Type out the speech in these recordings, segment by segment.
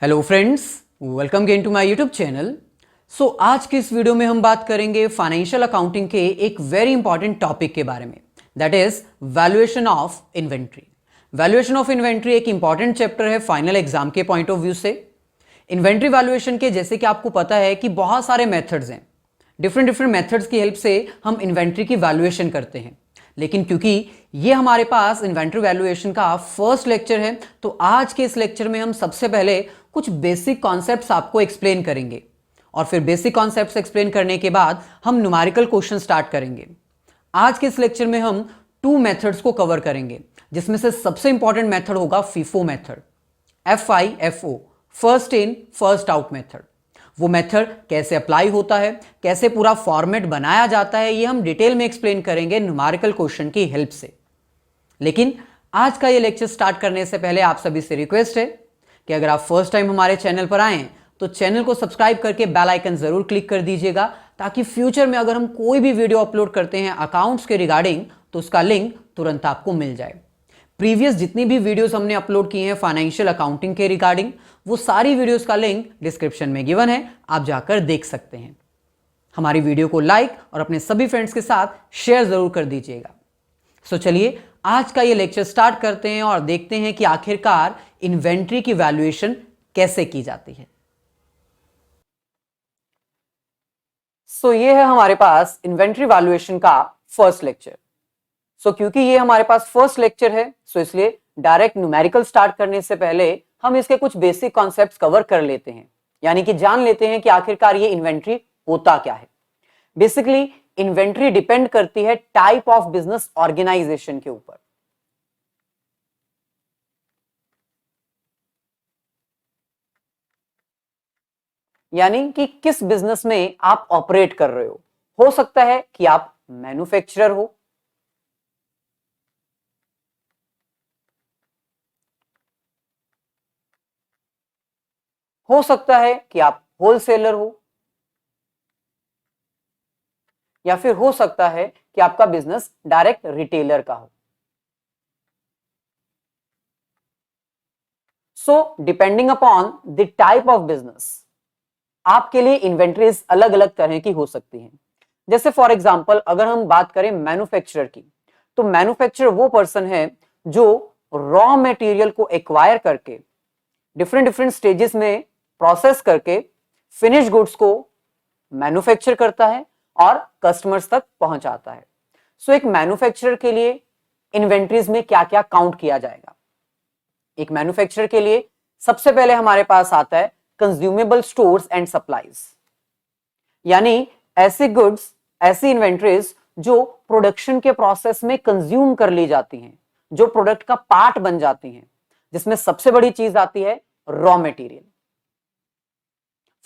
Hello friends, welcome again to my YouTube channel. आज की इस वीडियो में हम बात करेंगे फाइनेंशियल अकाउंटिंग के एक वेरी इंपॉर्टेंट टॉपिक के बारे में, that is valuation of inventory. Valuation of inventory एक इंपॉर्टेंट चैप्टर है फाइनल एग्जाम के पॉइंट ऑफ व्यू से। इन्वेंट्री वैल्यूएशन के जैसे कि आपको पता है कि बहुत सारे मेथड्स हैं, डिफरेंट मेथड्स की हेल्प से हम इन्वेंट्री की वैल्यूएशन करते हैं। लेकिन क्योंकि ये हमारे पास इन्वेंट्री वैल्यूएशन का फर्स्ट लेक्चर है, तो आज के इस लेक्चर में हम सबसे पहले कुछ बेसिक कॉन्सेप्ट्स आपको एक्सप्लेन करेंगे और फिर बेसिक कॉन्सेप्ट्स एक्सप्लेन करने के बाद हम न्यूमेरिकल क्वेश्चन स्टार्ट करेंगे। आज के इस लेक्चर में हम 2 मेथड्स को कवर करेंगे, जिसमें से सबसे इंपॉर्टेंट मेथड होगा FIFO method, FIFO, first in first out method. वो मेथड कैसे अप्लाई होता है, कैसे पूरा फॉर्मेट बनाया जाता है, ये हम डिटेल में एक्सप्लेन करेंगे न्यूमेरिकल क्वेश्चन की हेल्प से। लेकिन आज का ये लेक्चर स्टार्ट करने से पहले आप सभी से रिक्वेस्ट है कि अगर आप फर्स्ट टाइम हमारे चैनल पर आए तो चैनल को सब्सक्राइब करके बेल आइकन जरूर क्लिक कर दीजिएगा, ताकि फ्यूचर में अगर हम कोई भी वीडियो अपलोड करते हैं अकाउंट्स के रिगार्डिंग तो उसका लिंक तुरंत आपको मिल जाए। प्रीवियस जितनी भी वीडियोस हमने अपलोड की हैं फाइनेंशियल अकाउंटिंग के रिगार्डिंग, वो सारी वीडियोस का लिंक डिस्क्रिप्शन में गिवन है, आप जाकर देख सकते हैं। हमारी वीडियो को लाइक और अपने सभी फ्रेंड्स के साथ शेयर जरूर कर दीजिएगा। चलिए आज का ये लेक्चर स्टार्ट करते हैं और देखते हैं कि आखिरकार इन्वेंट्री की वैल्यूएशन कैसे की जाती है। ये है हमारे पास इन्वेंट्री वैल्यूएशन का फर्स्ट लेक्चर। क्योंकि ये हमारे पास फर्स्ट लेक्चर है, इसलिए डायरेक्ट न्यूमेरिकल स्टार्ट करने से पहले हम इसके कुछ बेसिक कॉन्सेप्ट्स कवर कर लेते हैं, यानी कि जान लेते हैं कि आखिरकार ये इन्वेंट्री होता क्या है। बेसिकली इन्वेंट्री डिपेंड करती है टाइप ऑफ बिजनेस ऑर्गेनाइजेशन के ऊपर। यानी कि किस बिजनेस में आप ऑपरेट कर रहे हो सकता है कि आप मैन्युफैक्चरर हो सकता है कि आप होलसेलर या फिर हो सकता है कि आपका बिजनेस डायरेक्ट रिटेलर का हो। Depending upon the type of business आपके लिए इन्वेंट्रीज अलग अलग तरह की हो सकती हैं। जैसे फॉर एग्जांपल अगर हम बात करें मैन्युफैक्चरर की, तो मैन्युफैक्चरर वो पर्सन है जो रॉ मटेरियल को एक्वायर करके डिफरेंट स्टेजेस में प्रोसेस करके फिनिश गुड्स को मैन्युफैक्चर करता है और कस्टमर्स तक पहुंचाता है। एक मैन्युफैक्चरर के लिए इन्वेंट्रीज में क्या क्या काउंट किया जाएगा। एक मैन्युफैक्चरर के लिए सबसे पहले हमारे पास आता है कंज्यूमेबल स्टोर्स एंड सप्लाईज, यानी ऐसे गुड्स, ऐसी इन्वेंट्रीज जो प्रोडक्शन के प्रोसेस में कंज्यूम कर ली जाती हैं, जो प्रोडक्ट का पार्ट बन जाती हैं, जिसमें सबसे बड़ी चीज आती है रॉ मटेरियल।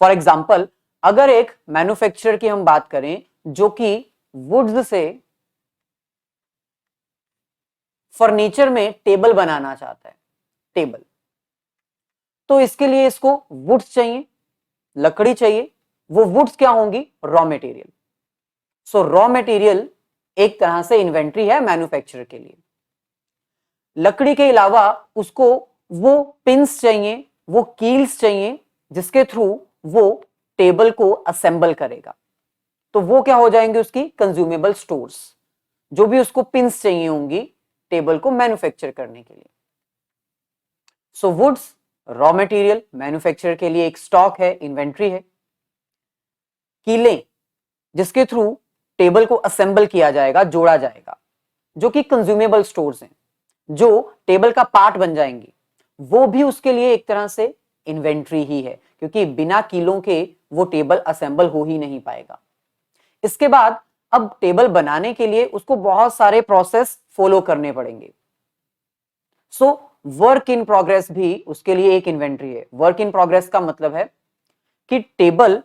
फॉर एग्जाम्पल अगर एक मैन्युफैक्चरर की हम बात करें जो कि वुड्स से फर्नीचर में टेबल बनाना चाहता है, टेबल, तो इसके लिए इसको वुड्स चाहिए, लकड़ी चाहिए। वो वुड्स क्या होंगी? Raw material. रॉ मटेरियल एक तरह से इन्वेंट्री है मैन्युफैक्चरर के लिए। लकड़ी के अलावा उसको वो पिंस चाहिए, वो कील्स चाहिए, जिसके थ्रू वो टेबल को असेंबल करेगा। तो वो क्या हो जाएंगे? उसकी कंज्यूमेबल स्टोर्स, जो भी उसको पिंस चाहिए होंगी टेबल को मैन्युफैक्चर करने के लिए। वुड्स रॉ मटेरियल मैन्युफैक्चरर के लिए एक स्टॉक है, इन्वेंट्री है। कीलें जिसके थ्रू टेबल को असेंबल किया जाएगा, जोड़ा जाएगा, जो कि कंज्यूमेबल स्टोर्स हैं, जो टेबल का पार्ट बन जाएंगी, वो भी उसके लिए एक तरह से इन्वेंट्री ही है, क्योंकि बिना कीलों के वो टेबल असेंबल हो ही नहीं पाएगा। इसके बाद अब टेबल बनाने के लिए उसको बहुत सारे प्रोसेस फॉलो करने पड़ेंगे। वर्क इन प्रोग्रेस भी उसके लिए एक इन्वेंट्री है। वर्क इन प्रोग्रेस का मतलब है कि टेबल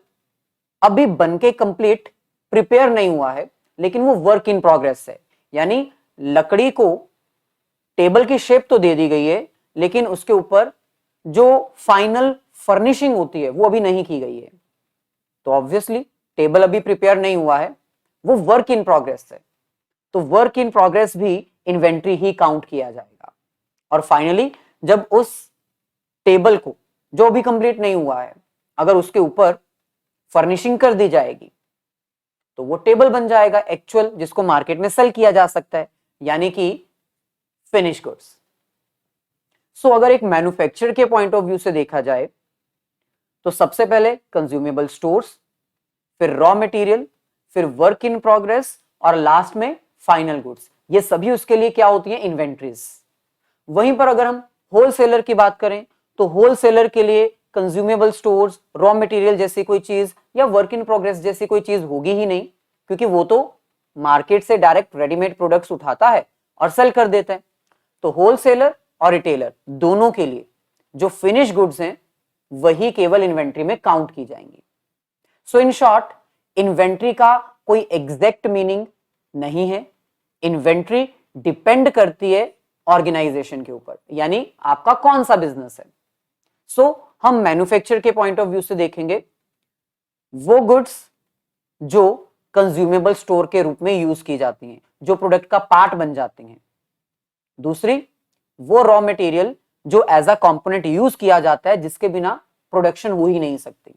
अभी बनके कंप्लीट प्रिपेयर नहीं हुआ है, लेकिन वो वर्क इन प्रोग्रेस है, यानी लकड़ी को टेबल की शेप तो दे दी गई है, लेकिन उसके ऊपर जो फाइनल फर्निशिंग होती है वो अभी नहीं की गई है। तो ऑब्वियसली टेबल अभी प्रिपेयर नहीं हुआ है, वो वर्क इन प्रोग्रेस है। तो वर्क इन प्रोग्रेस भी इन्वेंट्री ही काउंट किया जाएगा। और फाइनली जब उस टेबल को जो भी कंप्लीट नहीं हुआ है, अगर उसके ऊपर फर्निशिंग कर दी जाएगी तो वो टेबल बन जाएगा एक्चुअल, जिसको मार्केट में सेल किया जा सकता है, यानी कि फिनिश गुड्स। सो अगर एक मैन्युफैक्चरर के पॉइंट ऑफ व्यू से देखा जाए तो सबसे पहले कंज्यूमेबल स्टोर्स, फिर रॉ मटेरियल, फिर वर्क इन प्रोग्रेस और लास्ट में फाइनल गुड्स। ये सभी उसके लिए क्या होती है? इन्वेंट्रीज। वहीं पर अगर हम होलसेलर की बात करें तो होलसेलर के लिए कंज्यूमेबल स्टोर्स, रॉ मटेरियल जैसी कोई चीज या वर्क इन प्रोग्रेस जैसी कोई चीज होगी ही नहीं, क्योंकि वो तो मार्केट से डायरेक्ट रेडीमेड प्रोडक्ट्स उठाता है और सेल कर देता है। तो होलसेलर और रिटेलर दोनों के लिए जो फिनिश गुड्स हैं वही केवल इन्वेंट्री में काउंट की जाएंगी। सो इन शॉर्ट, इन्वेंट्री का कोई एग्जैक्ट मीनिंग नहीं है। इन्वेंट्री डिपेंड करती है ऑर्गेनाइजेशन के ऊपर, यानी आपका कौन सा बिजनेस है। सो हम मैन्युफैक्चर के पॉइंट ऑफ व्यू से देखेंगे वो गुड्स जो कंज्यूमेबल स्टोर के रूप में यूज की जाती हैं, जो प्रोडक्ट का पार्ट बन जाती हैं। दूसरी, वो रॉ मटेरियल जो एज अ कंपोनेंट यूज किया जाता है, जिसके बिना प्रोडक्शन हो ही नहीं सकती।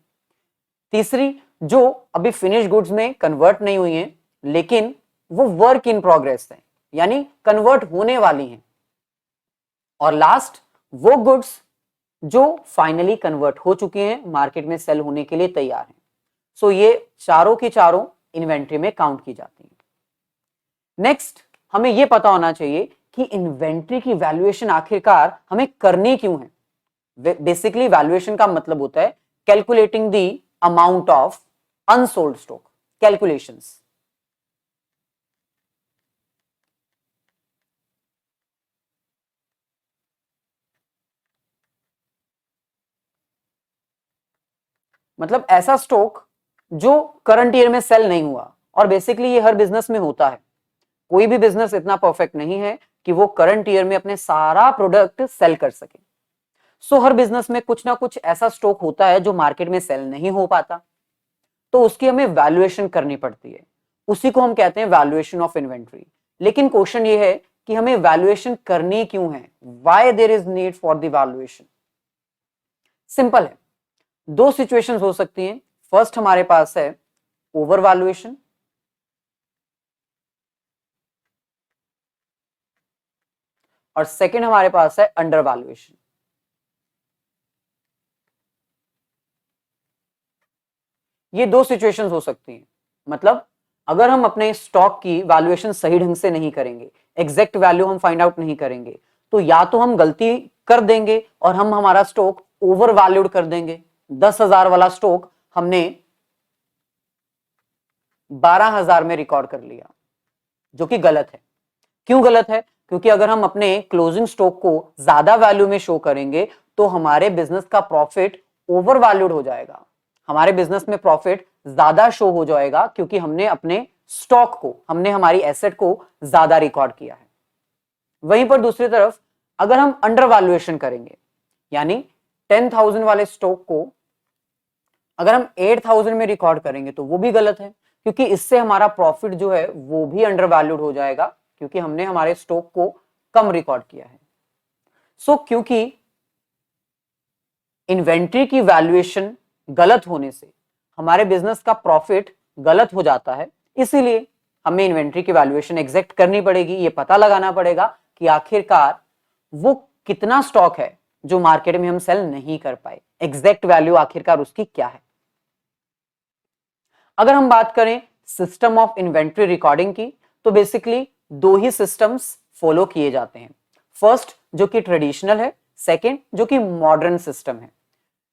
तीसरी, जो अभी फिनिश गुड्स में कन्वर्ट नहीं हुई हैं लेकिन वो वर्क इन प्रोग्रेस है, यानी कन्वर्ट होने वाली हैं। और लास्ट, वो गुड्स जो फाइनली कन्वर्ट हो चुके हैं, मार्केट में सेल होने के लिए तैयार हैं। सो ये चारों की चारों इन्वेंट्री में काउंट की जाती है। नेक्स्ट, हमें यह पता होना चाहिए कि इन्वेंट्री की वैल्यूएशन आखिरकार हमें करनी क्यों है। बेसिकली वैल्यूएशन का मतलब होता है calculating the amount of unsold stock, calculations. मतलब ऐसा स्टॉक जो करंट ईयर में सेल नहीं हुआ, और बेसिकली ये हर बिजनेस में होता है। कोई भी बिजनेस इतना परफेक्ट नहीं है कि वो करंट ईयर में अपने सारा प्रोडक्ट सेल कर सके। सो हर बिजनेस में कुछ ना कुछ ऐसा स्टॉक होता है जो मार्केट में सेल नहीं हो पाता, तो उसकी हमें वैल्यूएशन करनी पड़ती है। उसी को हम कहते हैं वैल्यूएशन ऑफ इन्वेंट्री। लेकिन क्वेश्चन ये है कि हमें वैल्यूएशन करनी क्यों है? Why there is need for the valuation? Simple है, दो सिचुएशंस हो सकती हैं। फर्स्ट हमारे पास है ओवर वैल्यूएशन, और सेकंड हमारे पास है अंडर वैल्यूएशन। ये दो सिचुएशंस हो सकती हैं। मतलब अगर हम अपने स्टॉक की वैल्यूएशन सही ढंग से नहीं करेंगे, एग्जैक्ट वैल्यू हम फाइंड आउट नहीं करेंगे, तो या तो हम गलती कर देंगे और हम हमारा स्टॉक ओवर वैल्यूड कर देंगे। 10,000 वाला स्टॉक हमने 12,000 में रिकॉर्ड कर लिया, जो कि गलत है। क्यों गलत है? क्योंकि अगर हम अपने क्लोजिंग स्टॉक को ज्यादा वैल्यू में शो करेंगे तो हमारे बिजनेस का प्रॉफिट ओवर वैल्यूड हो जाएगा, हमारे बिजनेस में प्रॉफिट ज्यादा शो हो जाएगा, क्योंकि हमने अपने स्टॉक को, हमने हमारी एसेट को ज्यादा रिकॉर्ड किया है। वहीं पर दूसरी तरफ अगर हम अंडर वैल्यूएशन करेंगे, यानी 10,000 वाले स्टॉक को अगर हम 8,000 में रिकॉर्ड करेंगे, तो वो भी गलत है, क्योंकि इससे हमारा प्रॉफिट जो है वो भी अंडर वैल्यूड हो जाएगा, क्योंकि हमने हमारे स्टॉक को कम रिकॉर्ड किया है। सो क्योंकि इन्वेंट्री की वैल्यूएशन गलत होने से हमारे बिजनेस का प्रॉफिट गलत हो जाता है, इसीलिए हमें इन्वेंट्री की वैल्यूएशन एग्जैक्ट करनी पड़ेगी। ये पता लगाना पड़ेगा कि आखिरकार वो कितना स्टॉक है जो मार्केट में हम सेल नहीं कर पाए, एग्जैक्ट वैल्यू आखिरकार उसकी क्या है। अगर हम बात करें सिस्टम ऑफ इन्वेंट्री रिकॉर्डिंग की, तो बेसिकली दो ही सिस्टम्स फॉलो किए जाते हैं। फर्स्ट जो कि ट्रेडिशनल है, सेकंड जो कि मॉडर्न सिस्टम है।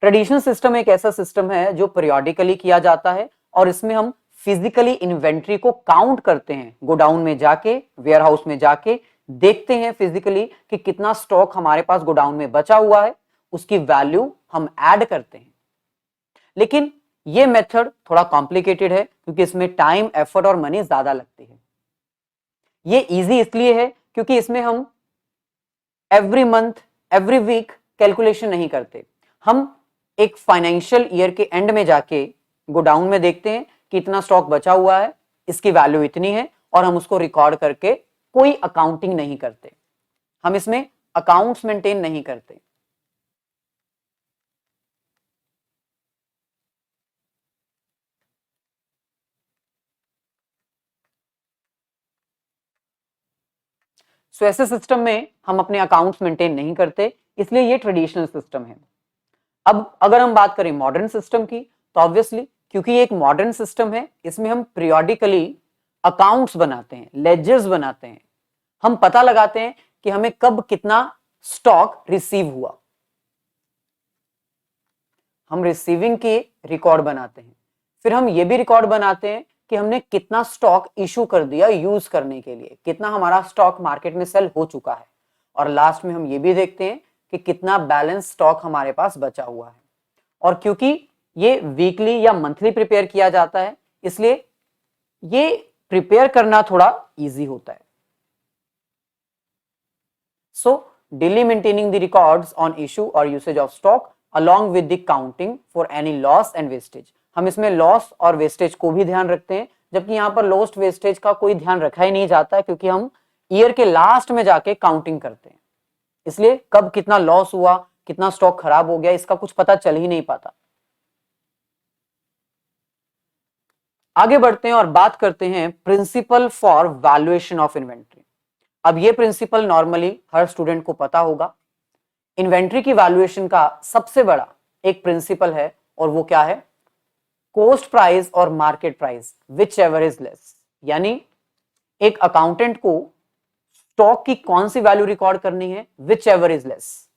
ट्रेडिशनल सिस्टम एक ऐसा सिस्टम है जो पीरियोडिकली किया जाता है, और इसमें हम फिजिकली इन्वेंट्री को काउंट करते हैं, गोडाउन में जाके, वेयरहाउस में जाके देखते हैं फिजिकली कि कितना स्टॉक हमारे पास गोडाउन में बचा हुआ है, उसकी वैल्यू हम ऐड करते हैं। लेकिन यह मेथड थोड़ा कॉम्प्लिकेटेड है, क्योंकि इसमें टाइम, एफर्ट और मनी ज्यादा लगती है। ये इजी इसलिए है क्योंकि इसमें हम every month, every week calculation नहीं करते। हम एक फाइनेंशियल ईयर के एंड में जाके गोडाउन में देखते हैं कि इतना स्टॉक बचा हुआ है, इसकी वैल्यू इतनी है, और हम उसको रिकॉर्ड करके कोई अकाउंटिंग नहीं करते, हम इसमें अकाउंट्स मेंटेन नहीं करते। सो ऐसे सिस्टम में हम अपने अकाउंट्स मेंटेन नहीं करते, इसलिए ये ट्रेडिशनल सिस्टम है। अब अगर हम बात करें मॉडर्न सिस्टम की, तो ऑब्वियसली क्योंकि ये एक मॉडर्न सिस्टम है, इसमें हम पीरियोडिकली अकाउंट्स बनाते हैं, लेजर्स बनाते हैं, हम पता लगाते हैं कि हमें कब कितना स्टॉक रिसीव हुआ, हम रिसीविंग के रिकॉर्ड बनाते हैं, फिर हम ये भी रिकॉर्ड बनाते हैं कि हमने कितना स्टॉक इशू कर दिया यूज करने के लिए, कितना हमारा स्टॉक मार्केट में सेल हो चुका है, और लास्ट में हम ये भी देखते हैं कि कितना बैलेंस स्टॉक हमारे पास बचा हुआ है। और क्योंकि ये वीकली या मंथली प्रिपेयर किया जाता है, इसलिए ये प्रिपेयर करना थोड़ा इजी होता है। So daily maintaining the records on issue और usage of stock along with the counting for any loss and wastage. हम इसमें लॉस और वेस्टेज को भी ध्यान रखते हैं, जबकि यहां पर लॉस्ट वेस्टेज का कोई ध्यान रखा ही नहीं जाता है, क्योंकि हम ईयर के लास्ट में जाके काउंटिंग करते हैं, इसलिए कब कितना लॉस हुआ, कितना स्टॉक खराब हो गया, इसका कुछ पता चल ही नहीं पाता। आगे बढ़ते हैं और बात करते हैं principle for valuation of inventory. अब ये प्रिंसिपल नॉर्मली हर स्टूडेंट को पता होगा। इन्वेंट्री की वैल्यूएशन का सबसे बड़ा एक प्रिंसिपल है, और वो क्या है? कॉस्ट प्राइस और market price which ever is less. यानी एक अकाउंटेंट को स्टॉक की कौन सी वैल्यू रिकॉर्ड करनी है? Which ever is less.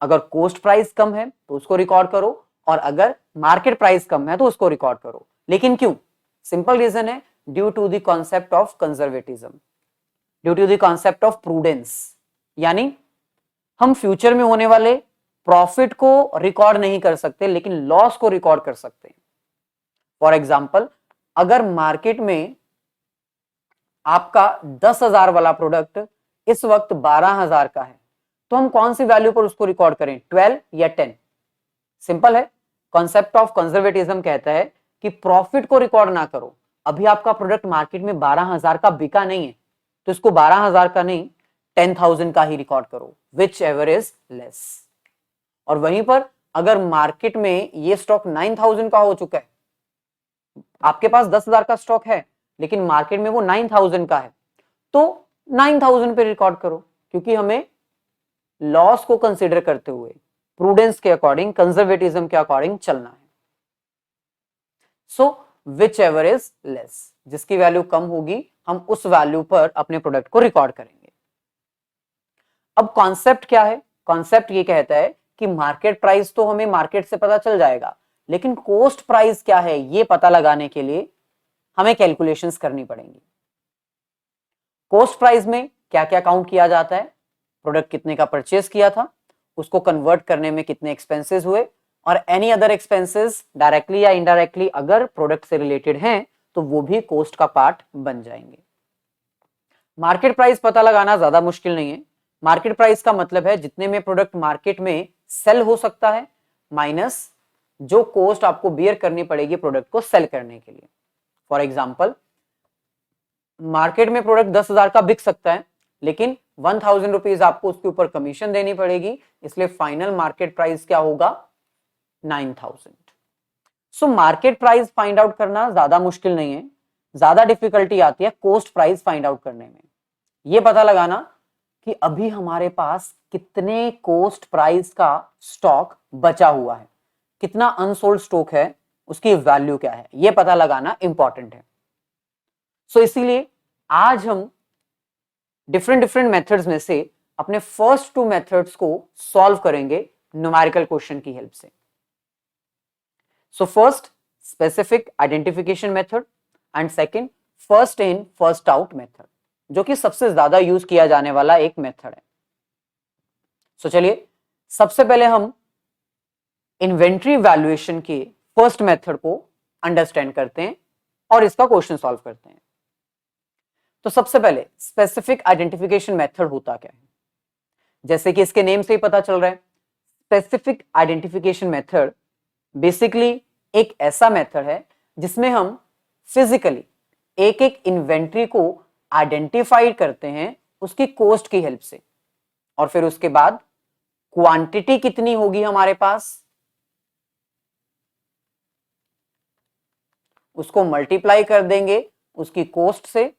अगर कॉस्ट प्राइस कम है तो उसको रिकॉर्ड करो, और अगर मार्केट प्राइस कम है तो उसको रिकॉर्ड करो। लेकिन क्यों? सिंपल रीजन है, due to the concept of conservatism, due to the concept of prudence. यानी हम फ्यूचर में होने वाले प्रॉफिट को रिकॉर्ड नहीं कर सकते, लेकिन लॉस को रिकॉर्ड कर सकते हैं। फॉर एग्जाम्पल, अगर मार्केट में आपका 10,000 वाला प्रोडक्ट इस वक्त 12,000 का है, तो हम कौन सी वैल्यू पर उसको रिकॉर्ड करें? 12 या 10? सिंपल है, कॉन्सेप्ट ऑफ कंजर्वेटिज्म कहता है कि प्रॉफिट को रिकॉर्ड ना करो। अभी आपका प्रोडक्ट मार्केट में 12,000 का बिका नहीं है, तो इसको 12,000 का नहीं 10,000 का ही रिकॉर्ड करो, विच एवर इज लेस। और वहीं पर अगर मार्केट में ये स्टॉक 9,000 का हो चुका है, आपके पास 10,000 का स्टॉक है लेकिन मार्केट में वो 9,000 का है, तो 9,000 पे रिकॉर्ड करो, क्योंकि हमें लॉस को कंसीडर करते हुए प्रूडेंस के अकॉर्डिंग, कंजर्वेटिज्म के अकॉर्डिंग चलना है। सो विच एवर इज लेस, जिसकी वैल्यू कम होगी हम उस वैल्यू पर अपने प्रोडक्ट को रिकॉर्ड करेंगे। अब कॉन्सेप्ट क्या है? कॉन्सेप्ट ये कहता है कि मार्केट प्राइस तो हमें मार्केट से पता चल जाएगा, लेकिन कॉस्ट प्राइस क्या है ये पता लगाने के लिए हमें कैलकुलेशंस करनी पड़ेंगी। कॉस्ट प्राइस में क्या क्या काउंट किया जाता है? प्रोडक्ट कितने का परचेस किया था, उसको कन्वर्ट करने में कितने एक्सपेंसेस हुए, और एनी अदर एक्सपेंसेस डायरेक्टली या इनडायरेक्टली अगर प्रोडक्ट से रिलेटेड हैं तो वो भी कॉस्ट का पार्ट बन जाएंगे। मार्केट प्राइस पता लगाना ज्यादा मुश्किल नहीं है। मार्केट प्राइस का मतलब है जितने में प्रोडक्ट मार्केट में सेल हो सकता है माइनस जो कॉस्ट आपको बियर करनी पड़ेगी प्रोडक्ट को सेल करने के लिए। फॉर एग्जाम्पल, मार्केट में प्रोडक्ट 10,000 का बिक सकता है, लेकिन 1,000 रुपीज आपको उसके ऊपर कमीशन देनी पड़ेगी, इसलिए फाइनल मार्केट प्राइस क्या होगा? 9,000। So market price find out करना ज्यादा मुश्किल नहीं है, ज्यादा डिफिकल्टी आती है कॉस्ट प्राइस फाइंड आउट करने में। यह पता लगाना कि अभी हमारे पास कितने कॉस्ट प्राइस का स्टॉक बचा हुआ है, कितना अनसोल्ड स्टॉक है, उसकी वैल्यू क्या है, यह पता लगाना इंपॉर्टेंट है। सो इसीलिए आज हम डिफरेंट मेथड्स में से अपने फर्स्ट 2 मेथड्स को सॉल्व करेंगे न्यूमेरिकल क्वेश्चन की हेल्प से। So first specific identification method and second first in first out method, जो कि सबसे ज्यादा यूज किया जाने वाला एक मेथड है। सो चलिए सबसे पहले हम इन्वेंट्री वैल्यूएशन के फर्स्ट मेथड को अंडरस्टैंड करते हैं और इसका क्वेश्चन सॉल्व करते हैं। तो सबसे पहले स्पेसिफिक आइडेंटिफिकेशन मेथड होता क्या है? जैसे कि इसके नेम से ही पता चल रहा है, स्पेसिफिक आइडेंटिफिकेशन मेथड बेसिकली एक ऐसा मेथड है जिसमें हम फिजिकली एक एक इन्वेंट्री को आइडेंटिफाई करते हैं उसकी कॉस्ट की हेल्प से, और फिर उसके बाद क्वांटिटी कितनी होगी हमारे पास उसको मल्टीप्लाई कर देंगे उसकी कॉस्ट से,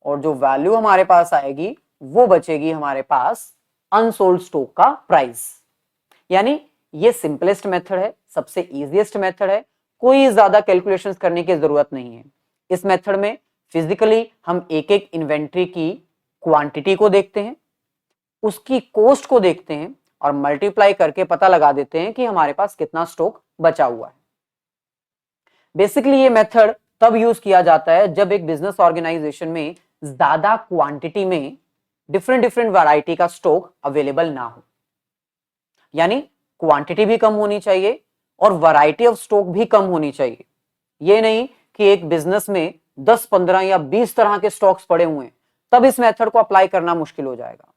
और जो वैल्यू हमारे पास आएगी वो बचेगी हमारे पास अनसोल्ड स्टॉक का प्राइस। यानी ये सिंपलेस्ट मेथड है, सबसे इजीएस्ट मेथड है, कोई ज्यादा कैलकुलेशंस करने की जरूरत नहीं है। इस मेथड में फिजिकली हम एक एक इन्वेंट्री की क्वांटिटी को देखते हैं, उसकी कॉस्ट को देखते हैं और मल्टीप्लाई करके पता लगा देते हैं कि हमारे पास कितना स्टॉक बचा हुआ है। बेसिकली ये मेथड तब यूज किया जाता है जब एक बिजनेस ऑर्गेनाइजेशन में ज्यादा क्वांटिटी में डिफरेंट डिफरेंट वैरायटी का स्टॉक अवेलेबल ना हो। यानी क्वांटिटी भी कम होनी चाहिए और वैरायटी ऑफ स्टॉक भी कम होनी चाहिए। ये नहीं कि एक बिजनेस में 10, 15 या 20 तरह के स्टॉक्स पड़े हुए हैं, तब इस मेथड को अप्लाई करना मुश्किल हो जाएगा,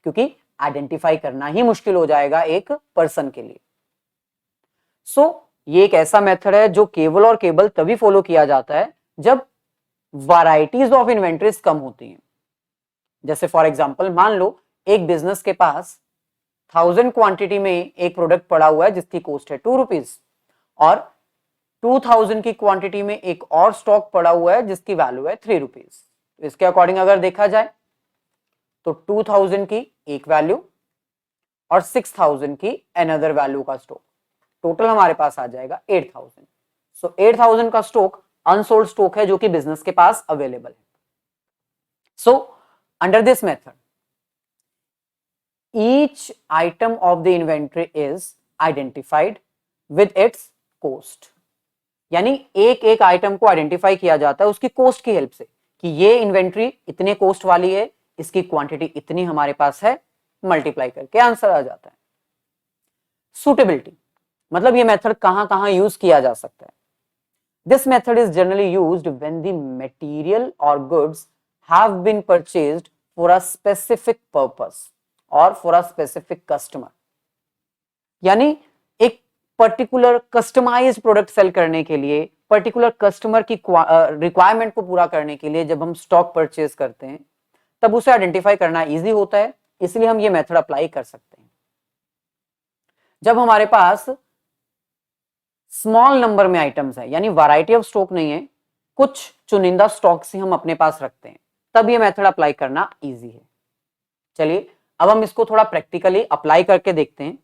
क्योंकि आइडेंटिफाई करना ही मुश्किल हो जाएगा एक पर्सन के लिए। ये एक ऐसा मेथड है जो केवल और केवल तभी फॉलो किया जाता है जब वैरायटीज ऑफ इन्वेंट्रीज कम होती हैं। जैसे फॉर एग्जांपल मान लो एक बिजनेस के पास 1000 क्वांटिटी में एक प्रोडक्ट पड़ा हुआ है जिसकी कॉस्ट है 2 रुपीज, और 2000 की क्वांटिटी में एक और स्टॉक पड़ा हुआ है जिसकी वैल्यू है 3 रुपीज। इसके अकॉर्डिंग अगर देखा जाए तो 2000 की एक वैल्यू और 6000 की अनदर वैल्यू का स्टॉक, टोटल हमारे पास आ जाएगा 8000। 8000 का स्टॉक अनसोल्ड स्टॉक है जो कि बिजनेस के पास अवेलेबल है। Under this method each item of the inventory is identified with its cost. यानी एक एक आइटम को आइडेंटिफाई किया जाता है उसकी कॉस्ट की हेल्प से कि ये इन्वेंट्री इतने कॉस्ट वाली है, इसकी क्वांटिटी इतनी हमारे पास है, मल्टीप्लाई करके आंसर आ जाता है। सुटेबिलिटी मतलब ये मेथड कहां कहां यूज किया जा सकता है। This method is generally used when the material और goods have been purchased for a specific purpose और फॉर अ स्पेसिफिक कस्टमर। यानी एक पर्टिकुलर कस्टमाइज्ड प्रोडक्ट सेल करने के लिए, पर्टिकुलर कस्टमर की रिक्वायरमेंट को पूरा करने के लिए जब हम स्टॉक परचेज करते हैं तब उसे आइडेंटिफाई करना इजी होता है, इसलिए हम ये मेथड अप्लाई कर सकते हैं। जब हमारे पास स्मॉल नंबर में आइटम्स है, यानी वैरायटी ऑफ स्टॉक नहीं है, कुछ चुनिंदा स्टॉक से हम अपने पास रखते हैं, तब ये मेथड अप्लाई करना इजी है। चलिए अब हम इसको थोड़ा प्रैक्टिकली अप्लाई करके देखते हैं।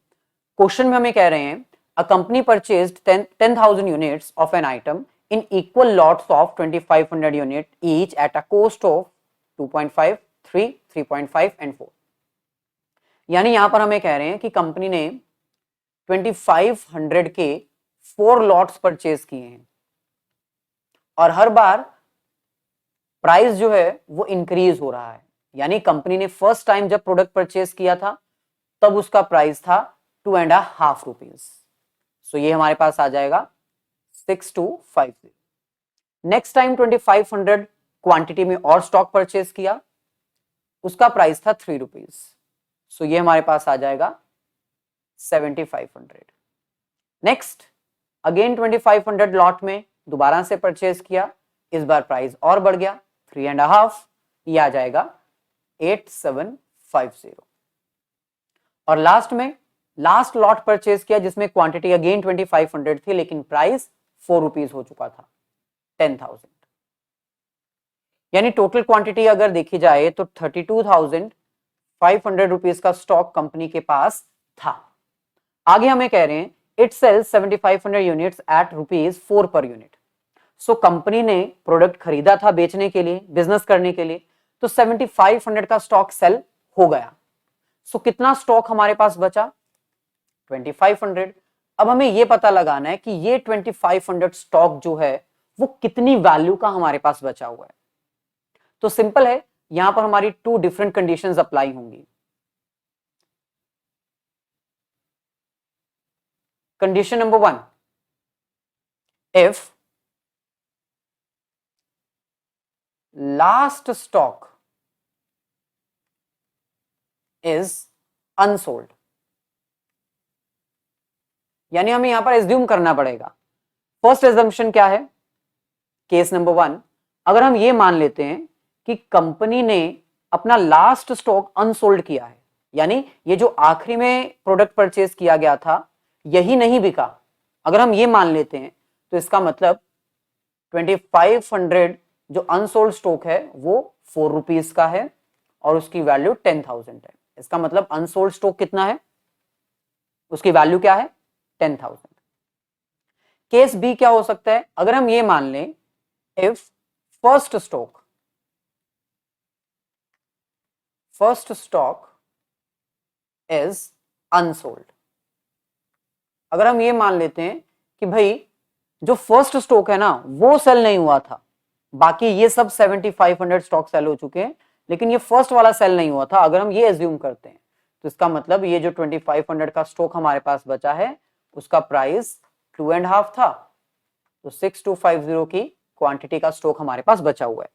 क्वेश्चन में हमें कह रहे हैं a company purchased 10,000 units of an item in equal lots of 2500 unit each at a cost of 2.5, 3, 3.5 and 4। यानी यहां पर हमें कह रहे हैं कि कंपनी ने 2500 के 4 लॉट्स परचेज किए हैं और हर बार प्राइस जो है वो इंक्रीज हो रहा है। यानी कंपनी ने फर्स्ट टाइम जब प्रोडक्ट परचेज किया था तब उसका प्राइस था 2.5 रुपीज। ये हमारे पास आ जाएगा 6250। नेक्स्ट टाइम 2500 क्वांटिटी में और स्टॉक परचेज किया, उसका प्राइस था 3 रुपीज। ये हमारे पास आ जाएगा 7500। नेक्स्ट अगेन 2500 लॉट में दोबारा से परचेज किया, इस बार प्राइस और बढ़ गया 3.5, ये आ जाएगा 8750। और लास्ट में लास्ट लॉट परचेज किया जिसमें क्वांटिटी अगेन 2500 थी लेकिन प्राइस 4 रुपीज हो चुका था, 10,000। यानी टोटल क्वांटिटी अगर देखी जाए तो 32,500 रुपीज का स्टॉक कंपनी के पास था। आगे हमें कह रहे हैं it sales 7500 units at ₹4 per unit. Company ने प्रोडक्ट खरीदा था बेचने के लिए, बिजनेस करने के लिए, तो 7500 का स्टॉक सेल हो गया। कितना स्टॉक हमारे पास बचा? 2500। अब हमें यह पता लगाना है कि ये 2500 स्टॉक जो है वो कितनी वैल्यू का हमारे पास बचा हुआ है। तो सिंपल है, यहां पर हमारी 2 डिफरेंट कंडीशंस अप्लाई होंगी। Condition number 1, if last stock is unsold, यानी हमें यहां पर एज्यूम करना पड़ेगा। फर्स्ट एजम्पशन क्या है? केस नंबर 1, अगर हम ये मान लेते हैं कि कंपनी ने अपना लास्ट स्टॉक अनसोल्ड किया है, यानी ये जो आखिरी में प्रोडक्ट परचेज किया गया था यही नहीं बिका, अगर हम ये मान लेते हैं तो इसका मतलब 2500 जो अनसोल्ड स्टॉक है वो 4 रुपीज का है और उसकी वैल्यू 10,000 है। इसका मतलब अनसोल्ड स्टॉक कितना है, उसकी वैल्यू क्या है, 10,000। केस बी क्या हो सकता है, अगर हम ये मान लें if first stock is unsold. अगर हम ये मान लेते हैं कि भाई जो फर्स्ट स्टॉक है ना वो सेल नहीं हुआ था, बाकी ये सब 7500 स्टॉक सेल हो चुके हैं, लेकिन ये फर्स्ट वाला सेल नहीं हुआ था, अगर हम ये एज्यूम करते हैं तो इसका मतलब ये जो 2500 का स्टॉक हमारे पास बचा है उसका प्राइस 2.5 था, तो 6250 की क्वांटिटी का स्टॉक हमारे पास बचा हुआ है।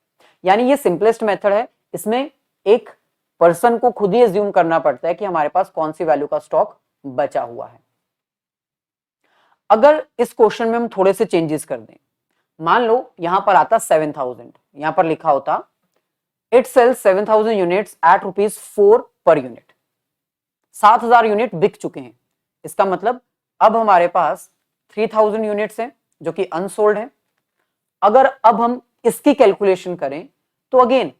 यानी ये सिंपलेस्ट मेथड है, इसमें एक पर्सन को खुद ही एज्यूम करना पड़ता है कि हमारे पास कौन सी वैल्यू का स्टॉक बचा हुआ है। अगर इस क्वेश्चन में हम थोड़े से चेंजेस कर दें, मान लो यहां पर आता 7000, यहां पर लिखा होता it sales 7000 units at ₹4 per unit. 7000 unit बिक चुके हैं, इसका मतलब अब हमारे पास 3000 यूनिट्स हैं जो कि अनसोल्ड है। अगर अब हम इसकी कैलकुलेशन करें तो अगेन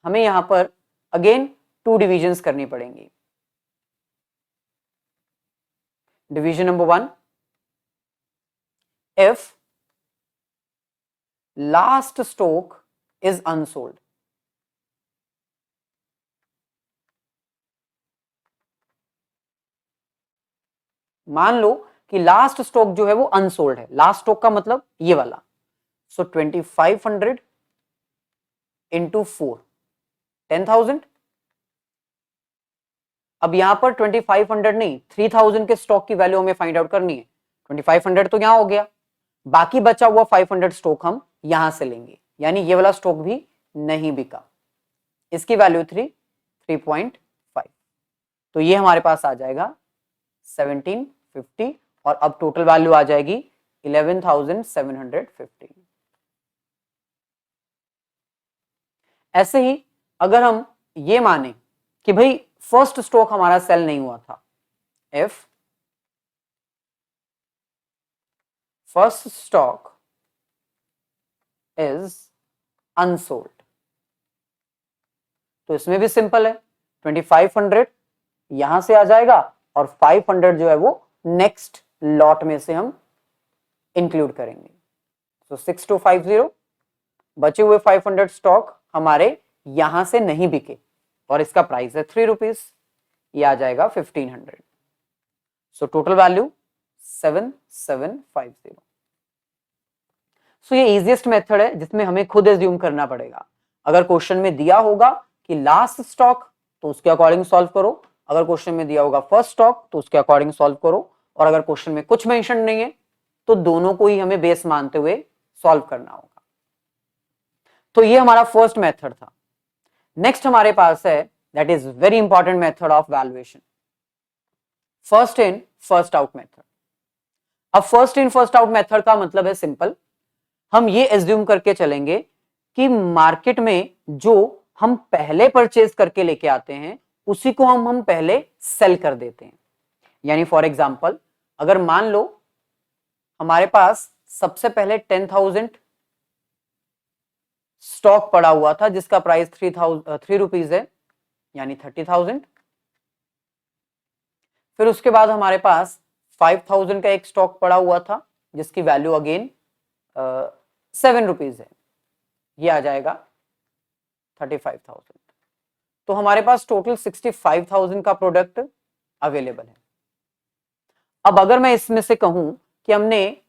हमें यहां पर अगेन 2 डिविजन्स करनी पड़ेंगी। Division number 1, if last stock is unsold, मान लो कि लास्ट स्टॉक जो है वो अनसोल्ड है, लास्ट स्टॉक का मतलब ये वाला, सो 2500 इंटू 4 10,000। अब यहां पर 2500 नहीं 3000 के स्टॉक की वैल्यू हमें फाइंड आउट करनी है। 2500 तो यहां हो गया, बाकी बचा हुआ 500 स्टॉक हम यहां से लेंगे, यानी ये वाला स्टॉक भी नहीं बिका, इसकी वैल्यू 3.5, तो ये हमारे पास आ जाएगा 1750 और अब टोटल वैल्यू आ जाएगी 11,750। ऐसे ही अगर हम ये माने कि भाई फर्स्ट स्टॉक हमारा सेल नहीं हुआ था, if first stock is unsold, तो इसमें भी सिंपल है, 2500 यहां से आ जाएगा और 500 जो है वो नेक्स्ट लॉट में से हम इंक्लूड करेंगे, तो 6250, बचे हुए 500 स्टॉक हमारे यहां से नहीं बिके और इसका प्राइस है ₹3, ये आ जाएगा 1500, सो टोटल वैल्यू 7750। सो ये इजीएस्ट मेथड है जिसमें हमें खुद एज्यूम करना पड़ेगा। अगर क्वेश्चन में दिया होगा कि लास्ट स्टॉक तो उसके अकॉर्डिंग सॉल्व करो, अगर क्वेश्चन में दिया होगा फर्स्ट स्टॉक तो उसके अकॉर्डिंग सॉल्व करो, और अगर क्वेश्चन में कुछ मेंशन नहीं है तो दोनों को ही हमें बेस मानते हुए सॉल्व करना होगा। तो ये हमारा फर्स्ट मेथड था। नेक्स्ट हमारे पास है that is very important method of valuation, first in first out method. अब first in first out method का मतलब है सिंपल, हम ये एज्यूम करके चलेंगे कि मार्केट में जो हम पहले परचेज करके लेके आते हैं उसी को हम पहले सेल कर देते हैं। यानी फॉर एग्जांपल अगर मान लो हमारे पास सबसे पहले 10,000 स्टॉक पड़ा हुआ था जिसका प्राइस ₹3 है, यानी 30,000। फिर उसके बाद हमारे पास 5,000 का एक स्टॉक पड़ा हुआ था जिसकी वैल्यू अगेन ₹7 है, ये आ जाएगा 35,000। तो हमारे पास टोटल 65,000 का प्रोडक्ट अवेलेबल है। अब अगर मैं इसमें से कहूं कि हमने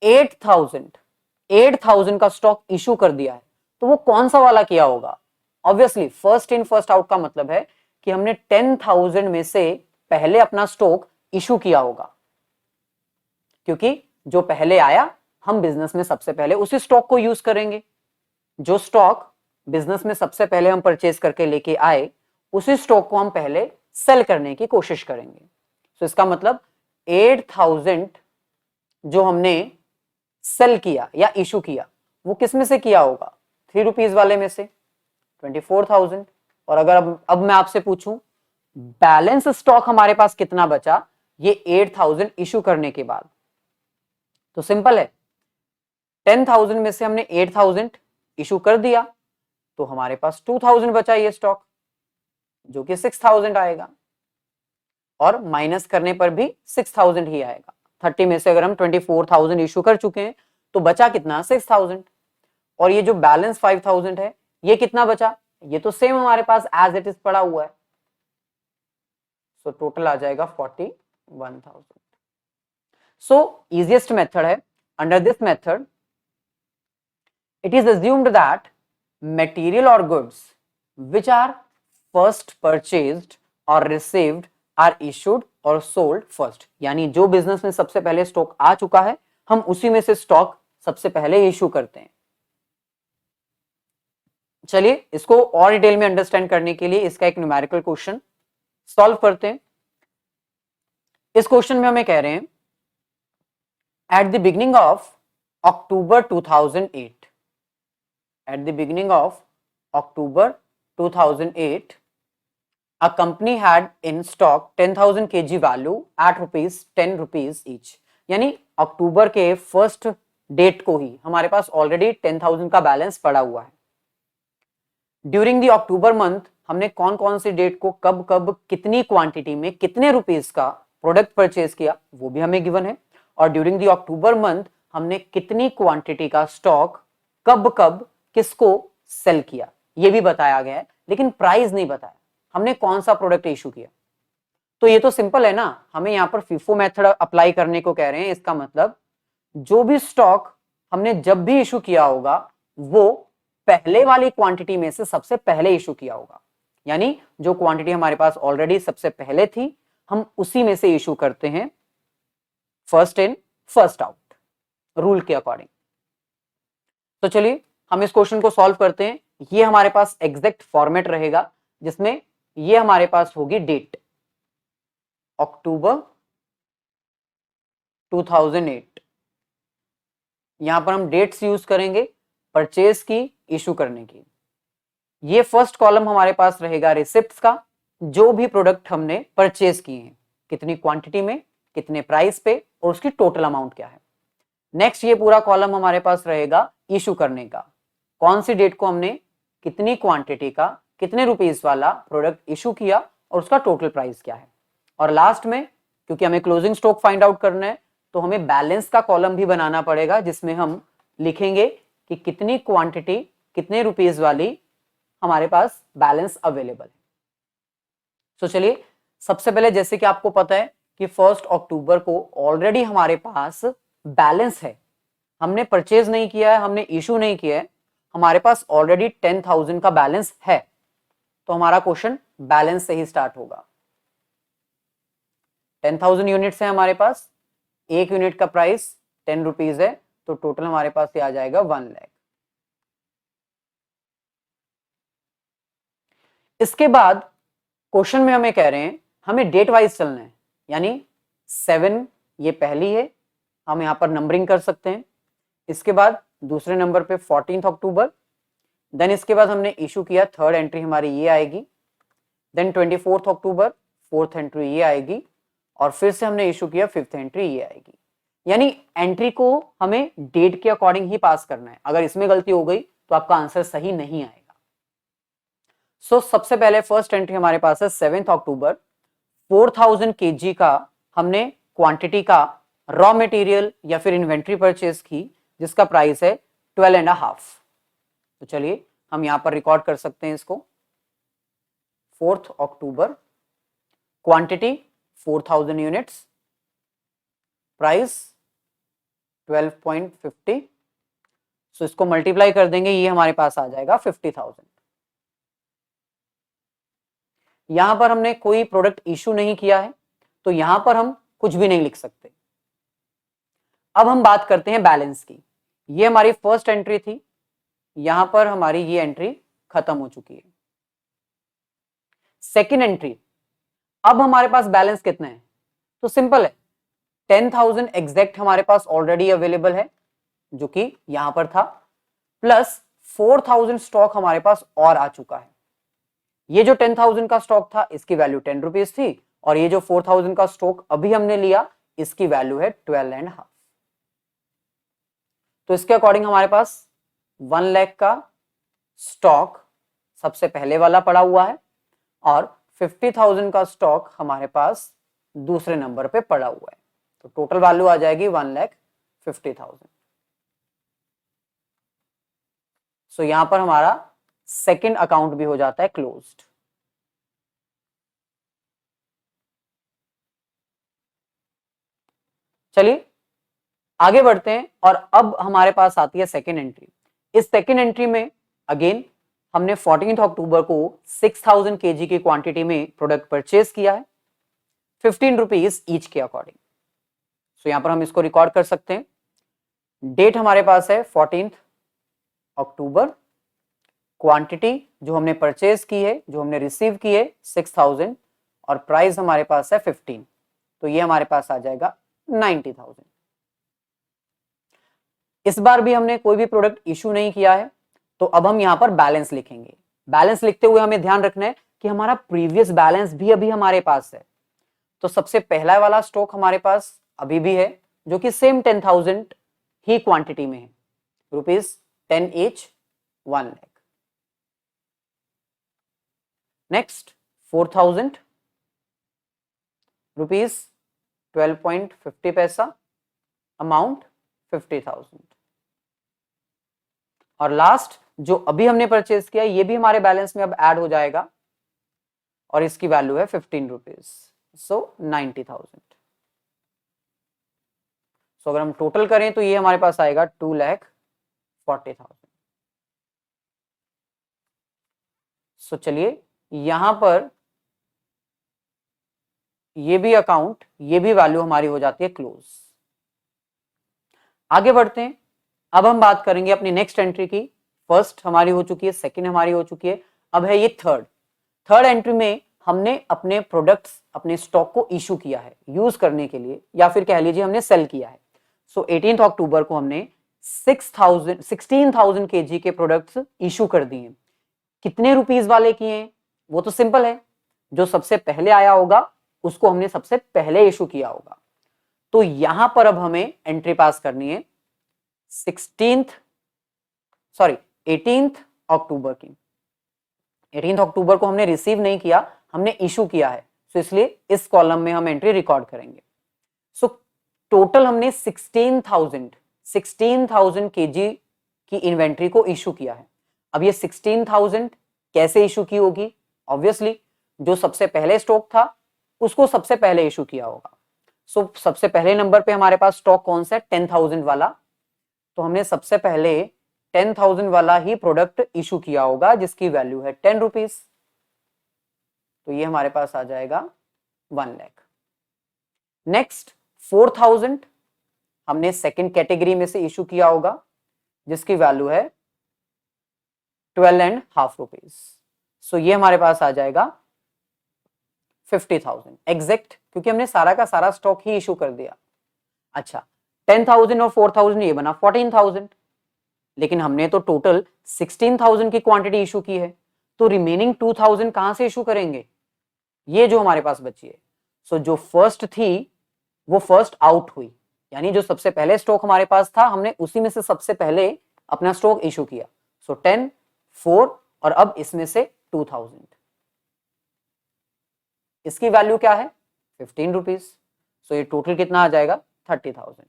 8,000 का स्टॉक इशू कर दिया है तो वो कौन सा वाला किया होगा? Obviously first in first out का मतलब है कि हमने 10,000 में से पहले अपना स्टॉक इशू किया होगा, क्योंकि जो पहले आया हम बिजनेस में सबसे पहले उसी स्टॉक को यूज करेंगे। जो स्टॉक बिजनेस में सबसे पहले हम परचेज करके लेके आए उसी स्टॉक को हम पहले सेल करने की कोशिश करेंगे। तो इसका मतलब 8,000 जो हमने सेल किया या इशू किया वो किस में से किया होगा? ₹3 वाले में से 24,000। और अगर अब मैं आपसे पूछूं बैलेंस स्टॉक हमारे पास कितना बचा ये 8,000 इशू करने के बाद, तो सिंपल है 10,000 में से हमने 8,000 इशू कर दिया तो हमारे पास 2,000 बचा ये स्टॉक, जो कि 6000 आएगा, और माइनस करने पर भी 6000 ही आएगा। 30 में से अगर हम 24,000 इशू कर चुके हैं तो बचा कितना, 6000। और ये जो बैलेंस 5000 है, ये कितना बचा, ये तो सेम हमारे पास एज इट इज पड़ा हुआ है। सो टोटल आ जाएगा 41,000। सो इजिएस्ट मेथड है, under this method it is assumed that material or goods which are first purchased or received are issued or sold first। यानी जो बिजनेस में सबसे पहले स्टॉक आ चुका है, हम उसी में से स्टॉक सबसे पहले इशू करते हैं। चलिए इसको और डिटेल में अंडरस्टैंड करने के लिए इसका एक न्यूमेरिकल क्वेश्चन सॉल्व करते हैं। इस क्वेश्चन में हमें कह रहे हैं, at the beginning of October 2008, at the beginning of October 2008, a company had in stock 10,000 kg value at ₹10 each। यानी अक्टूबर के फर्स्ट डेट को ही हमारे पास ऑलरेडी 10,000 का बैलेंस पड़ा हुआ है। ड्यूरिंग द अक्टूबर मंथ हमने कौन कौन सी डेट को कब कब कितनी क्वांटिटी में कितने रुपीस का प्रोडक्ट परचेज किया, वो भी हमें गिवन है। और ड्यूरिंग द अक्टूबर मंथ हमने कितनी क्वांटिटी का स्टॉक कब कब किसको सेल किया, ये भी बताया गया है, लेकिन प्राइस नहीं बताया, हमने कौन सा प्रोडक्ट इशू किया। तो ये तो सिंपल है ना, हमें यहाँ पर फीफो मेथड अप्लाई करने को कह रहे हैं। इसका मतलब जो भी स्टॉक हमने जब भी इशू किया होगा वो पहले वाली क्वांटिटी में से सबसे पहले इशू किया होगा। यानी जो क्वांटिटी हमारे पास ऑलरेडी सबसे पहले थी, हम उसी में से इशू करते हैं, first in first out rule के अकॉर्डिंग। तो चलिए हम इस क्वेश्चन को सॉल्व करते हैं। ये हमारे पास एग्जैक्ट फॉर्मेट रहेगा जिसमें ये हमारे पास होगी डेट अक्टूबर 2008। यहां पर हम डेट्स यूज करेंगे परचेज की, इशू करने की। ये फर्स्ट कॉलम हमारे पास रहेगा रिसिप्ट्स का, जो भी प्रोडक्ट हमने परचेज किए हैं, कितनी क्वांटिटी में, कितने प्राइस पे, और उसकी टोटल अमाउंट क्या है। नेक्स्ट ये पूरा कॉलम हमारे पास रहेगा इशू करने का, कौन सी डेट को हमने कितनी क्वांटिटी का कितने रुपीस वाला प्रोडक्ट इशू किया और उसका टोटल प्राइस क्या है। और लास्ट में क्योंकि हमें क्लोजिंग स्टॉक फाइंड आउट करना है तो हमें बैलेंस का कॉलम भी बनाना पड़ेगा, जिसमें हम लिखेंगे कि कितनी क्वांटिटी कितने रुपीस वाली हमारे पास बैलेंस अवेलेबल है। तो चलिए सबसे पहले, जैसे कि आपको पता है कि 1 अक्टूबर को ऑलरेडी हमारे पास बैलेंस है, हमने परचेज नहीं किया है, हमने इशू नहीं किया है, हमारे पास ऑलरेडी 10,000 का बैलेंस है। तो हमारा क्वेश्चन बैलेंस से ही स्टार्ट होगा। 10,000 यूनिट्स है हमारे पास, एक यूनिट का प्राइस 10 रुपीज है, तो टोटल हमारे पास ये आ जाएगा 1 लाख। इसके बाद क्वेश्चन में हमें कह रहे हैं हमें डेट वाइज चलना है, यानी 7 ये पहली है, हम यहां पर नंबरिंग कर सकते हैं। इसके बाद दूसरे नंबर पे 14 अक्टूबर, देन इसके बाद हमने इशू किया, थर्ड एंट्री हमारी ये आएगी। देन 24 अक्टूबर, फोर्थ एंट्री ये आएगी, और फिर से हमने इशू किया, फिफ्थ एंट्री ये आएगी। यानी एंट्री को हमें डेट के अकॉर्डिंग ही पास करना है, अगर इसमें गलती हो गई तो आपका आंसर सही नहीं आएगा। सो सबसे पहले फर्स्ट एंट्री हमारे पास है 7 अक्टूबर, 4000 kg का हमने क्वांटिटी का रॉ मटेरियल या फिर इन्वेंट्री परचेज की, जिसका प्राइस है 12.5। तो चलिए हम यहां पर रिकॉर्ड कर सकते हैं इसको। 4 अक्टूबर, क्वांटिटी 4000 यूनिट्स, प्राइस 12.50। सो इसको मल्टीप्लाई कर देंगे, ये हमारे पास आ जाएगा 50,000। यहां पर हमने कोई प्रोडक्ट इशू नहीं किया है, तो यहां पर हम कुछ भी नहीं लिख सकते। अब हम बात करते हैं बैलेंस की। ये हमारी फर्स्ट एंट्री थी, यहां पर हमारी ये एंट्री खत्म हो चुकी है। सेकेंड एंट्री, अब हमारे पास बैलेंस कितना है, तो सिंपल है, 10,000 एग्जैक्ट हमारे पास ऑलरेडी अवेलेबल है, जो कि यहां पर था, प्लस 4,000 स्टॉक हमारे पास और आ चुका है। ये जो 10,000 का स्टॉक था इसकी वैल्यू 10 रुपीज थी, और ये जो 4,000 का स्टॉक अभी हमने लिया इसकी वैल्यू है 12.5। तो इसके अकॉर्डिंग हमारे पास 1 लाख का स्टॉक सबसे पहले वाला पड़ा हुआ है, और 50,000 का स्टॉक हमारे पास दूसरे नंबर पे पड़ा हुआ है, तो टोटल वैल्यू आ जाएगी 1,50,000। सो यहां पर हमारा सेकंड अकाउंट भी हो जाता है क्लोज्ड। चलिए आगे बढ़ते हैं और अब हमारे पास आती है सेकंड एंट्री। इस सेकंड एंट्री में अगेन हमने 14 अक्टूबर को 6,000 kg की क्वांटिटी में प्रोडक्ट परचेज किया है 15 रुपीज ईच के अकॉर्डिंग। सो यहां पर हम इसको रिकॉर्ड कर सकते हैं। डेट हमारे पास है 14 अक्टूबर, क्वांटिटी जो हमने परचेज की है, जो हमने रिसीव की है 6,000 और प्राइस हमारे पास है 15, तो ये हमारे पास आ जाएगा 90,000। इस बार भी हमने कोई भी प्रोडक्ट इशू नहीं किया है, तो अब हम यहां पर बैलेंस लिखेंगे। बैलेंस लिखते हुए हमें ध्यान रखना है कि हमारा प्रीवियस बैलेंस भी अभी हमारे पास है। तो सबसे पहला वाला स्टॉक हमारे पास अभी भी है जो कि सेम 10,000 ही क्वांटिटी में है, ₹10 ईच, 1 लाख। नेक्स्ट 4,000 रुपीज 12.50 पैसा, अमाउंट 50,000। और लास्ट जो अभी हमने परचेज किया ये भी हमारे बैलेंस में अब ऐड हो जाएगा और इसकी वैल्यू है 15 रुपीज, सो 90,000। सो अगर हम टोटल करें तो ये हमारे पास आएगा 2,40,000। सो चलिए यहां पर ये भी अकाउंट, ये भी वैल्यू हमारी हो जाती है क्लोज। आगे बढ़ते हैं। अब हम बात करेंगे अपनी नेक्स्ट एंट्री की। फर्स्ट हमारी हो चुकी है, सेकंड हमारी हो चुकी है, अब है ये थर्ड एंट्री में हमने अपने प्रोडक्ट्स, अपने स्टॉक को इशू किया है यूज करने के लिए, या फिर कह लीजिए हमने सेल किया है। सो 18 अक्टूबर को हमने 16,000 kg के प्रोडक्ट्स इशू कर दिए। कितने रुपीस वाले किए हैं वो तो सिंपल है, जो सबसे पहले आया होगा उसको हमने सबसे पहले इशू किया होगा। तो यहां पर अब हमें एंट्री पास करनी है 18 अक्टूबर की। 18 अक्टूबर को हमने रिसीव नहीं किया, हमने इशू किया है, तो इसलिए इस कॉलम में हम एंट्री रिकॉर्ड करेंगे। सो टोटल हमने 16,000 kg की इन्वेंट्री को इशू किया है। अब ये 16,000 कैसे इशू की होगी? ऑब्वियसली जो सबसे पहले स्टॉक था उसको सबसे पहले इशू किया होगा। सो सबसे पहले नंबर पे हमारे पास स्टॉक कौन सा है? 10,000 वाला। तो हमने सबसे पहले 10,000 वाला ही प्रोडक्ट इशू किया होगा जिसकी वैल्यू है 10 रुपीज। तो ये हमारे पास आ जाएगा 1 लाख। नेक्स्ट 4,000 हमने सेकंड कैटेगरी में से इशू किया होगा जिसकी वैल्यू है 12.5 रुपीज। सो ये हमारे पास आ जाएगा 50,000 एग्जैक्ट, क्योंकि हमने सारा का सारा स्टॉक ही इशू कर दिया। अच्छा 10,000 और 4,000 ये बना 14,000, लेकिन हमने तो टोटल 16,000 की क्वांटिटी इशू की है, तो रिमेनिंग 2,000 कहां से इशू करेंगे? ये जो हमारे पास बची है। सो जो फर्स्ट थी वो फर्स्ट आउट हुई, यानी जो सबसे पहले स्टॉक हमारे पास था हमने उसी में से सबसे पहले अपना स्टॉक इशू किया। सो 10, 4 और अब इसमें से 2,000, इसकी वैल्यू क्या है? 15 रुपीज। सो ये टोटल कितना आ जाएगा? 30,000।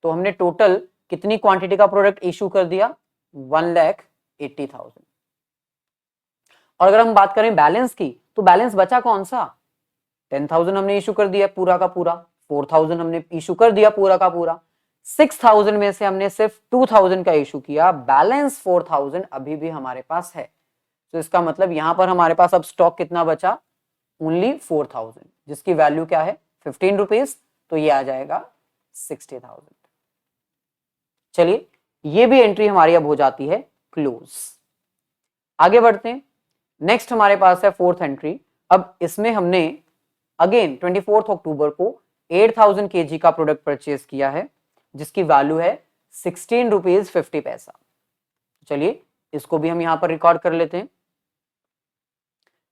तो हमने टोटल कितनी क्वांटिटी का प्रोडक्ट इशू कर दिया? 1,80,000। और अगर हम बात करें बैलेंस की, तो बैलेंस बचा कौन सा? 10,000 हमने इशू कर दिया पूरा का पूरा, 4,000 हमने इशू कर दिया पूरा का पूरा, 6,000 में से हमने सिर्फ 2,000 का इशू किया, बैलेंस 4,000 अभी भी हमारे पास है। तो इसका मतलब यहां पर हमारे पास अब स्टॉक कितना बचा? ओनली 4,000, जिसकी वैल्यू क्या है? 15 रुपीज। तो ये आ जाएगा 60,000। चलिए ये भी एंट्री हमारी अब हो जाती है क्लोज। आगे बढ़ते हैं। नेक्स्ट हमारे पास है फोर्थ एंट्री। अब इसमें हमने अगेन 24 अक्टूबर को 8,000 kg का प्रोडक्ट परचेज किया है जिसकी वैल्यू है 16 रुपीज 50 पैसा। चलिए इसको भी हम यहां पर रिकॉर्ड कर लेते हैं।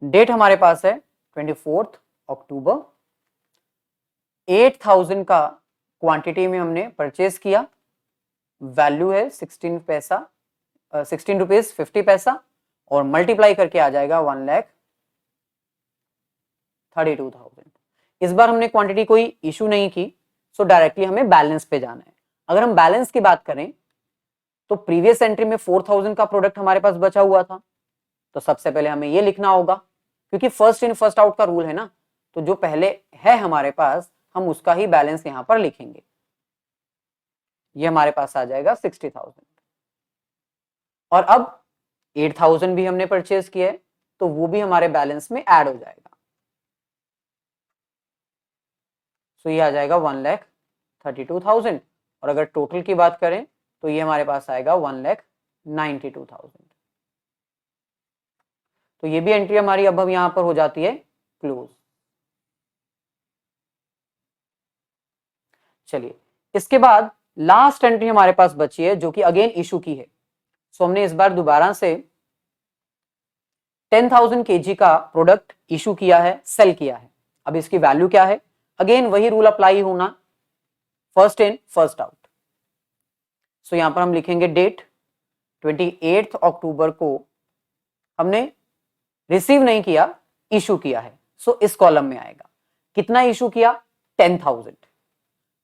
डेट हमारे पास है 24 अक्टूबर, 8,000 का क्वांटिटी में हमने परचेज किया, वैल्यू है 16 रुपीज 50 पैसा और मल्टीप्लाई करके आ जाएगा 1,32,000। इस बार हमने क्वांटिटी कोई इशू नहीं की, सो डायरेक्टली हमें बैलेंस पे जाना है। अगर हम बैलेंस की बात करें तो प्रीवियस एंट्री में 4,000 का प्रोडक्ट हमारे पास बचा हुआ था, तो सबसे पहले हमें ये लिखना होगा, क्योंकि फर्स्ट इन फर्स्ट आउट का रूल है ना, तो जो पहले है हमारे पास हम उसका ही बैलेंस यहां पर लिखेंगे। ये हमारे पास आ जाएगा 60,000। और अब 8,000 भी हमने परचेज किया है, तो वो भी हमारे बैलेंस में ऐड हो जाएगा। सो ये आ जाएगा 1,32,000। और अगर टोटल की बात करें तो ये हमारे पास आएगा 1,92,000। तो ये भी एंट्री हमारी अब यहां पर हो जाती है क्लोज। चलिए, इसके बाद लास्ट एंट्री हमारे पास बची है जो कि अगेन इशू की है। सो हमने इस बार दोबारा से 10,000 kg का प्रोडक्ट इशू किया है, सेल किया है। अब इसकी वैल्यू क्या है, अगेन वही रूल अप्लाई होना, फर्स्ट इन फर्स्ट आउट। सो यहां पर हम लिखेंगे डेट 28 अक्टूबर को हमने रिसीव नहीं किया, इशू किया है। सो इस कॉलम में आएगा। कितना इशू किया, 10,000।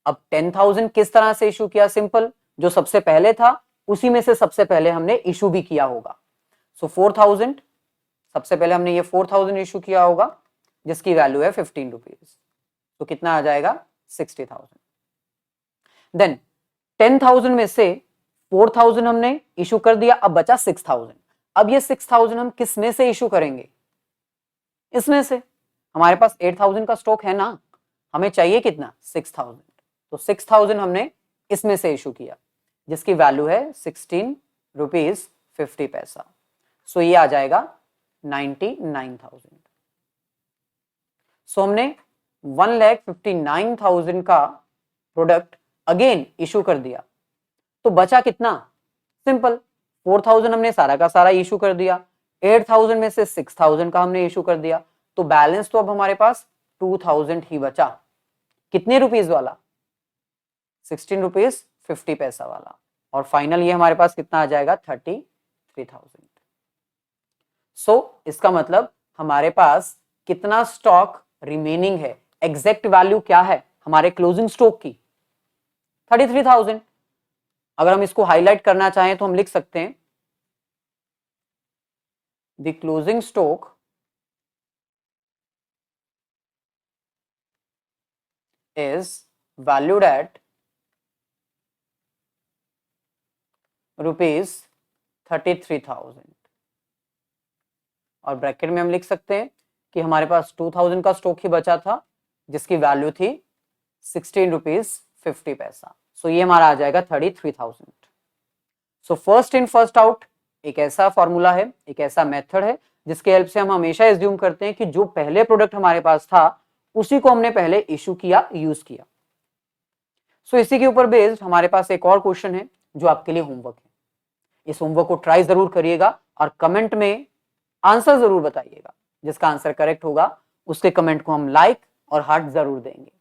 अब 10,000 किस तरह से इशू किया, सिंपल, जो सबसे पहले था उसी में से सबसे पहले हमने इशू भी किया होगा। सो 4,000, सबसे पहले हमने ये 4,000 इशू किया होगा जिसकी वैल्यू है 15 रुपीज। तो कितना आ जाएगा, 60,000। देन 10,000 में से 4,000 हमने इशू कर दिया, अब बचा 6,000। अब ये 6,000 हम किस में से इशू करेंगे, इसमें से। हमारे पास 8,000 का स्टॉक है ना, हमें चाहिए कितना, 6,000। तो 6,000 हमने इसमें से इशू किया जिसकी वैल्यू है 16 रुपीज 50 पैसा। सो ये आ जाएगा 99,000। सो हमने 1,59,000 का प्रोडक्ट अगेन इशू कर दिया। तो बचा कितना, सिंपल, 4,000 हमने सारा का सारा इशू कर दिया, 8,000 में से 6,000 का हमने इशू कर दिया, तो बैलेंस तो अब हमारे पास 2,000 ही बचा। कितने रुपीज वाला, 16 रुपीज 50 पैसा वाला। और फाइनल ये हमारे पास कितना आ जाएगा, 33,000। सो इसका मतलब हमारे पास कितना स्टॉक रिमेनिंग है, एग्जैक्ट वैल्यू क्या है हमारे क्लोजिंग स्टॉक की, 33,000। अगर हम इसको हाईलाइट करना चाहें तो हम लिख सकते हैं the closing stock is valued at rupees 33,000। और ब्रैकेट में हम लिख सकते हैं कि हमारे पास 2,000 का स्टॉक ही बचा था जिसकी वैल्यू थी 16 रुपीज 50 पैसा। सो ये हमारा आ जाएगा 33,000। So first in first out एक ऐसा फॉर्मूला है, एक ऐसा मेथड है जिसके हेल्प से हम हमेशा एज्यूम करते हैं कि जो पहले प्रोडक्ट हमारे पास था उसी को हमने पहले इशू किया, यूज किया। सो इसी के ऊपर बेस्ड हमारे पास एक और क्वेश्चन है जो आपके लिए होमवर्क है। इस होमवर्क को ट्राई जरूर करिएगा और कमेंट में आंसर जरूर बताइएगा। जिसका आंसर करेक्ट होगा उसके कमेंट को हम लाइक और हार्ट जरूर देंगे।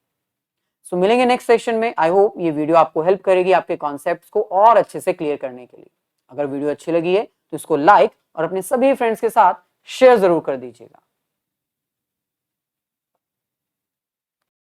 सो मिलेंगे नेक्स्ट सेशन में। आई होप ये वीडियो आपको हेल्प करेगी आपके कॉन्सेप्ट्स को और अच्छे से क्लियर करने के लिए। अगर वीडियो अच्छी लगी है तो इसको लाइक और अपने सभी फ्रेंड्स के साथ शेयर जरूर कर दीजिएगा।